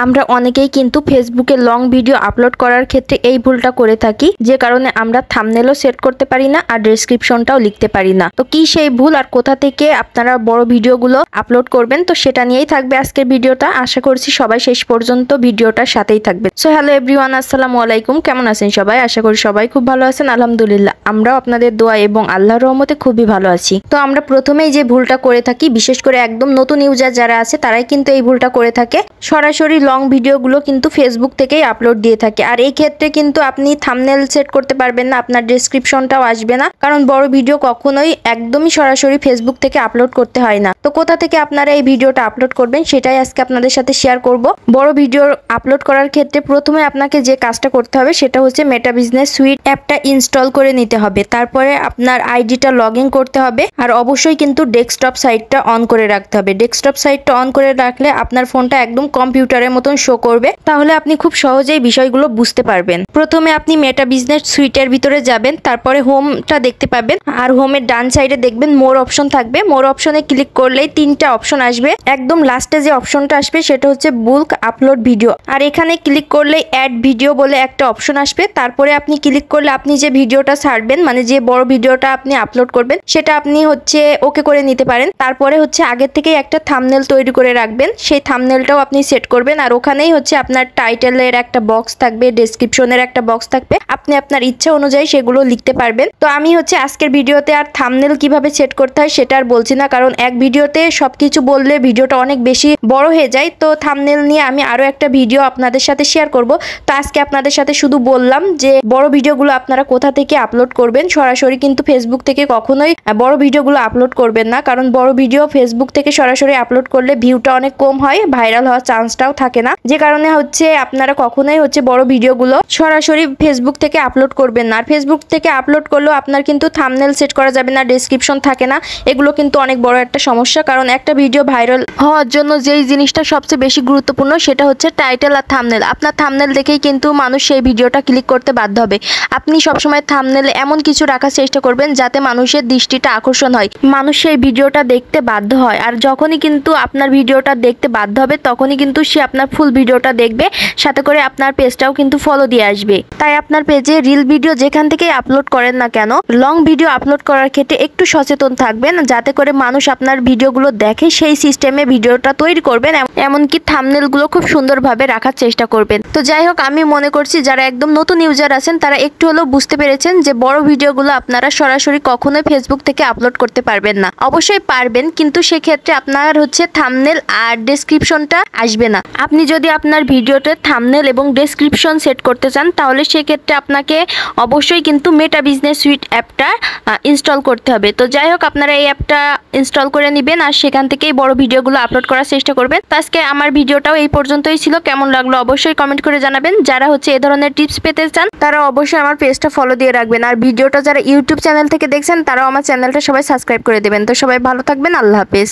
আমরা অনেকেই কিন্তু ফেসবুকে লং ভিডিও আপলোড করার ক্ষেত্রে এই ভুলটা করে থাকি, যে কারণে আমরা থাম্বনেলও সেট করতে পারি না আর ডেসক্রিপশনটাও লিখতে পারি না। তো কি সেই ভুল আর কোথা থেকে আপনারা বড় ভিডিওগুলো আপলোড করবেন, তো সেটা নিয়েই থাকবে আজকের ভিডিওটা। আশা করছি সবাই শেষ পর্যন্ত ভিডিওটার সাথেই থাকবে। সো হ্যালো এভরিওয়ান, আসসালামু আলাইকুম। কেমন আছেন সবাই? আশা করি সবাই খুব ভালো আছেন। আলহামদুলিল্লাহ, আমরাও আপনাদের দোয়া এবং আল্লাহর রহমতে খুবই ভালো আছি। তো আমরা প্রথমেই যে ভুলটা করে থাকি, বিশেষ করে একদম নতুন ইউজার যারা আছে তারাই কিন্তু এই ভুলটা করে থাকে। সরাসরি লং ভিডিওগুলো কিন্তু ফেসবুক থেকেই আপলোড দিয়ে থাকে, আর এই ক্ষেত্রে কিন্তু আপনি থাম্বনেল সেট করতে পারবেন না, আপনার ডেসক্রিপশনটাও আসবে না, কারণ বড় ভিডিও কখনোই একদমই সরাসরি ফেসবুক থেকে আপলোড করতে হয় না। তো কোথা থেকে আপনারা এই ভিডিওটা আপলোড করবেন সেটাই আজকে আপনাদের সাথে শেয়ার করব। বড় ভিডিও আপলোড করার ক্ষেত্রে প্রথমে আপনাকে যে কাজটা করতে হবে সেটা হচ্ছে মেটা বিজনেস সুইট অ্যাপটা ইনস্টল করে নিতে হবে। তারপরে আপনার আইডিটা লগ ইন করতে হবে, আর অবশ্যই কিন্তু ডেস্কটপ সাইটটা অন করে রাখতে হবে। ডেস্কটপ সাইটটা অন করে রাখলে আপনার ফোনটা একদম কম্পিউটারের মতন শো করবে, তাহলে আপনি খুব সহজেই বিষয়গুলো বুঝতে পারবেন। প্রথমে আপনি মেটা বিজনেস সুইটের ভিতরে যাবেন, তারপরে হোমটা দেখতে পাবেন, আর হোমের ডান সাইডে দেখবেন মোর অপশন থাকবে। মোর অপশনে ক্লিক করলেই তিনটা অপশন আসবে। একদম লাস্টে যে অপশনটা আসবে সেটা হচ্ছে বুক আপলোড ভিডিও, আর এখানে ক্লিক করলে অ্যাড ভিডিও বলে একটা অপশন আসবে। তারপরে আপনি ক্লিক করলে আপনি যে ভিডিওটা ছাড়বেন, মানে যে বড় ভিডিওটা আপনি আপলোড করবেন, সেটা আপনি হচ্ছে ওকে করে নিতে পারেন। তারপরে হচ্ছে আগে থেকেই একটা থাম্বনেল তৈরি করে রাখবেন, সেই থাম্বনেলটাও আপনি সেট করবেন, আর ওখানেই হচ্ছে আপনার টাইটেলের একটা বক্স থাকবে, ডেসক্রিপশনের একটা বক্স থাকবে, আপনি আপনার ইচ্ছা অনুযায়ী সেগুলো লিখতে পারবেন। তো আমি হচ্ছে আজকের ভিডিওতে আর থাম্বনেল কিভাবে সেট করতে হয় সেটা আর বলছি না, কারণ এক ভিডিওতে সবকিছু বললে ভিডিওটা অনেক বেশি বড় হয়ে যায়। তো থাম্বনেল নিয়ে আমি আরো একটা ভিডিও আপনাদের সাথে শেয়ার করব। তো আজকে আপনাদের সাথে শুধু বললাম যে বড় ভিডিওগুলো আপনারা কোথা থেকে আপলোড করবেন। সরাসরি কিন্তু ফেসবুক থেকে কখনোই বড় ভিডিওগুলো আপলোড করবেন না, কারণ বড় ভিডিও ফেসবুক থেকে সরাসরি আপলোড করলে ভিউটা অনেক কম হয়, ভাইরাল হওয়ার চান্সটাও থাকে না, যে কারণে হচ্ছে আপনারা কখনোই হচ্ছে বড় ভিডিওগুলো সরাসরি ফেসবুক থেকে আপলোড করবেন না। আর ফেসবুক থেকে আপলোড করলেও আপনার কিন্তু থাম্বনেল সেট করা যাবে না, ডেসক্রিপশন থাকে না। এগুলো কিন্তু অনেক বড় একটা সমস্যা, কারণ একটা ভিডিও ভাইরাল হওয়ার জন্য যেই জিনিসটা সবচেয়ে বেশি গুরুত্বপূর্ণ সেটা হচ্ছে টাইটেল আর থাম্বনেল। আপনার থাম্বনেল দেখেই কিন্তু মানুষ সেই ভিডিওটা ক্লিক করতে বাধ্য হবে। আপনি সবসময় থাম্বনেলে এমন কিছু রাখার চেষ্টা করবেন যাতে মানুষের দৃষ্টিটা আকর্ষণ হয়, মানুষ সেই ভিডিওটা দেখতে বাধ্য হয়। আর যখনই কিন্তু আপনার ভিডিওটা দেখতে বাধ্য হবে তখনই কিন্তু সে আপনার ফুল ভিডিওটা দেখবে, সাথে করে আপনার পেজটাও কিন্তু ফলো দিয়ে আসবে। তাই আপনার পেজে রিল ভিডিও যেখান থেকে আপলোড করেন না কেন, লং ভিডিও আপলোড করার ক্ষেত্রে একটু সচেতন থাকবেন, যাতে করে মানুষ আপনার ভিডিওগুলো দেখে সেই সিস্টেমে ভিডিওটা তৈরি করবেন, এমনকি থাম্বনেলগুলো খুব সুন্দরভাবে রাখার চেষ্টা করবেন। তো যাই হোক, আমি মনে করছি যারা একদম নতুন ইউজার আছেন তারা একটু হলেও বুঝতে পেরেছেন যে বড় ভিডিওগুলো আপনারা সরাসরি কখনোই ফেসবুক থেকে আপলোড করতে পারবেন না। অবশ্যই পারবেন, কিন্তু সেক্ষেত্রে আপনার হচ্ছে থাম্বনেল আর ডেসক্রিপশনটা আসবে না। আপনি যদি আপনার ভিডিওতে থাম্বনেল এবং ডেসক্রিপশন সেট করতে চান, তাহলে সেক্ষেত্রে আপনাকে অবশ্যই কিন্তু মেটা বিজনেস সুইট অ্যাপটা ইনস্টল করতে হবে। তো যাই হোক, আপনারা এই অ্যাপটা ইনস্টল করে নেবেন, আর সেখান থেকেই বড় ভিডিওগুলো আপলোড করার চেষ্টা করবেন। তো আজকে আমার ভিডিওটাও এই পর্যন্তই ছিল। কেমন লাগলো অবশ্যই কমেন্ট করে জানাবেন। যারা হচ্ছে এই ধরনের টিপস পেতে চান তারা অবশ্যই আমার পেজটা ফলো দিয়ে রাখবেন, আর ভিডিওটা যারা ইউটিউব চ্যানেল থেকে দেখছেন তারাও আমার চ্যানেলটা সবাই সাবস্ক্রাইব করে দেবেন। তো সবাই ভালো থাকবেন, আল্লাহ হাফেজ।